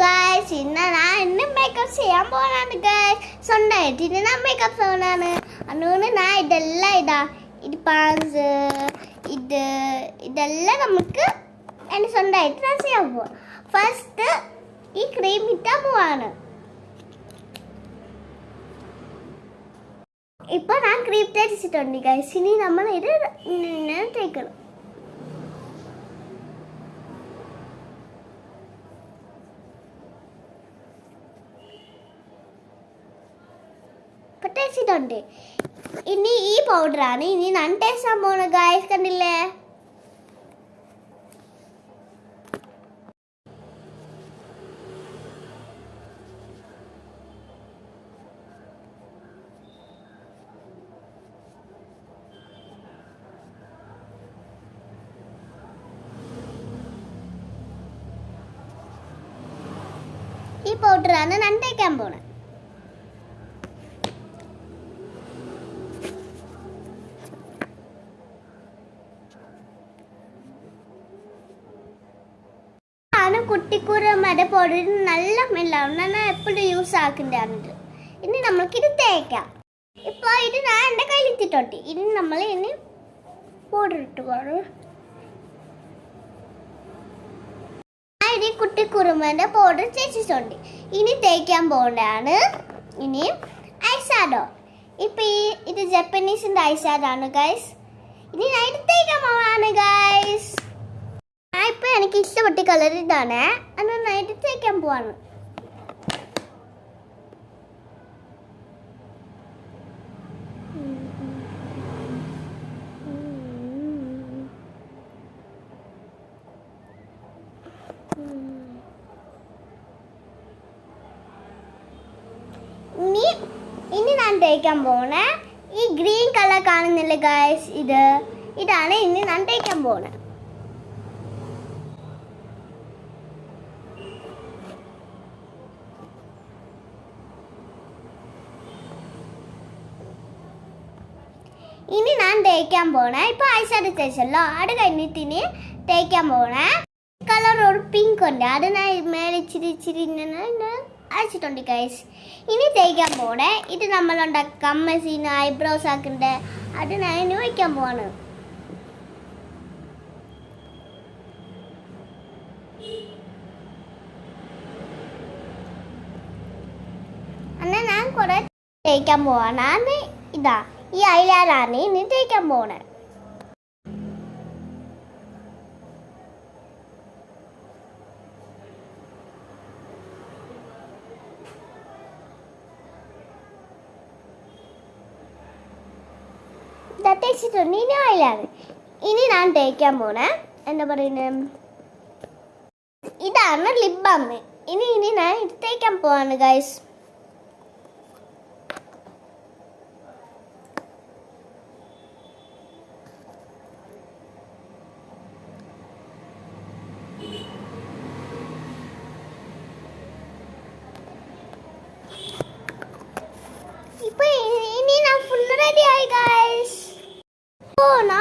Guys, ഇന്ന് ഞാൻ എന്നെ മേക്കപ്പ് ചെയ്യാൻ പോകാനാണ് ഗൈസ്. സ്വന്തമായിട്ട് ഇനി ഞാൻ മേക്കപ്പ് ചെയ്യാനാണ്. അതുകൊണ്ട് ഞാൻ ഇതെല്ലാം ഇത് പാൻസ് ഇതെല്ലാം നമുക്ക് എൻ്റെ സ്വന്തമായിട്ട് ഞാൻ ചെയ്യാൻ പോവാം. ഫസ്റ്റ് ഈ ക്രീം ഇട്ടാൻ പോവാണ്. ഇപ്പൊ ഞാൻ ക്രീം തേച്ചിട്ടുണ്ട് ഗൈസ്. ഇനി നമ്മൾ ഇത് തേക്കണം. തേച്ചിട്ടുണ്ട്. ഇനി ഈ പൗഡറാണ് ഇനി ഞാൻ തേച്ചാൻ പോണ ഗൈസ്. കണ്ടില്ലേ? ഈ പൗഡറാണ് ഞാൻ തേക്കാൻ പോണത്. കുട്ടിക്കൂരമ്മയുടെ പൗഡർ നല്ല സ്മെല്ലാണ്. ഞാൻ എപ്പോഴും യൂസ് ആക്കുന്നതാണ്. ഇനി നമ്മൾക്കിത് തേക്കാം. ഇപ്പോൾ ഇത് ഞാൻ എൻ്റെ കയ്യിലെത്തിട്ടുണ്ട്. ഇനി നമ്മൾ പൗഡർ ഇട്ട് പോകണം. ഞാൻ ഈ കുട്ടിക്കുറുമൻ്റെ പൗഡർ തേച്ചിട്ടുണ്ട്. ഇനി തേക്കാൻ പോകേണ്ടതാണ് ഇനി ഐഷാഡോ. ഇപ്പം ഇത് ജപ്പനീസിൻ്റെ ഐഷാഡോ ആണ് ഗൈസ്. ഇനി ഞാൻ ഇത് തേക്കാൻ പോവാണ് ഗൈസ്. ഇപ്പൊ എനിക്ക് ഇഷ്ടപ്പെട്ട കളർ ഇതാണ്. അത് നന്നായിട്ട് തേക്കാൻ പോവാണ്. ഇനി ഞാൻ തേക്കാൻ പോണേ ഈ ഗ്രീൻ കളർ കാണുന്നില്ലേ ഗൈസ്, ഇതാണ് ഇനി ഞാൻ തേക്കാൻ പോണേ. ഇനി ഞാൻ തേക്കാൻ പോണേ. ഇപ്പൊ ഐഷാഡോ തേച്ചല്ലോ, അത് കഴിഞ്ഞിട്ട് ഇനി തേക്കാൻ പോണേ കളർ ഒരു പിങ്ക് ഉണ്ട്. അത് ഞാൻ മേലെ ഇച്ചിരി അയച്ചിട്ടുണ്ട് ഗൈസ്. ഇനി തേക്കാൻ പോണേ ഇത് നമ്മളുണ്ടാക്കുക കമ്മസീന് ഐബ്രോസ് ആക്കണ്ടേ. അത് ഞാൻ ഇനി വയ്ക്കാൻ പോവാണ്. എന്നാൽ ഞാൻ കുറെ തേക്കാൻ പോവാണ്. ഇതാ ഈ ഐലൈനറാണ് ഇനി തേക്കാൻ പോണേ. ഇതാ തേച്ചിട്ടുണ്ട്. ഇനി ഐലൈനർ ഇനി ഞാൻ തേക്കാൻ പോണേ. എന്താ പറയുന്നത്, ഇതാണ് ലിപ് ബാം. ഇനി ഞാൻ ഇത് തേക്കാൻ പോവാണ് ഗൈസ്.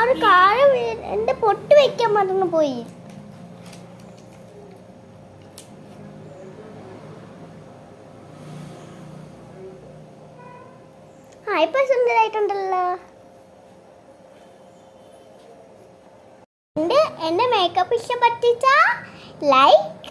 ഒരു കാര്യം എന്റെ പൊട്ട് വെക്കാൻ മറന്നു പോയി. ഇപ്പൊ സുന്ദരായിട്ടുണ്ടല്ലോ. എന്റെ മേക്കപ്പ് ഇഷ്ടപ്പെട്ടിച്ച ലൈക്ക്